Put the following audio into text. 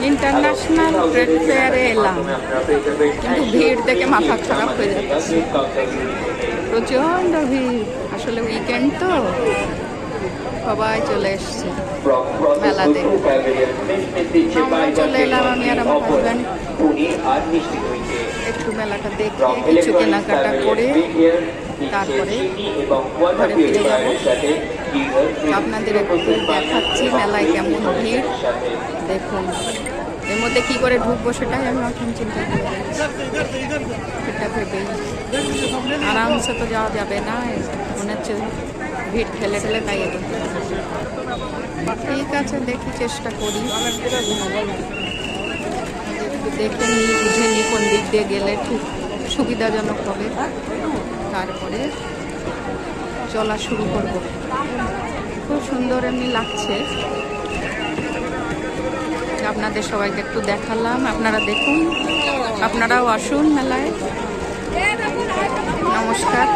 International trade ফেয়ারে এলাম, কিন্তু ভিড় দেখে মাথা খারাপ হয়ে যাচ্ছে। প্রচণ্ড ভিড়, আসলে উইকেন্ড তো সবাই চলে এসছে মেলা দেখতে। আমরা চলে এলাম, আমি আর আমার হাজব্যান্ড একটু মেলাটা দেখে কিছু কেনাকাটা করে তারপরে ঘরে ফিরে যাব। আপনাদের একটু দেখাচ্ছি মেলায় কেমন ভিড়। দেখুন এর মধ্যে কি করে ঢুকবো সেটাই আমি এখন চিন্তা করে যাচ্ছি। সেটা ভেবেই আরামসে তো যাওয়া যাবে না, মনে হচ্ছে ভিড় ঠেলে ঠেলে তাই। ঠিক আছে, দেখি চেষ্টা করি, একটু দেখে নিই, বুঝে নিই কোন দিক দিয়ে গেলে ঠিক সুবিধাজনক হবে, তারপরে চলা শুরু করব। খুব সুন্দর এমনি লাগছে, আপনাদের সবাইকে একটু দেখালাম। আপনারা দেখুন, আপনারাও আসুন মেলায়। নমস্কার।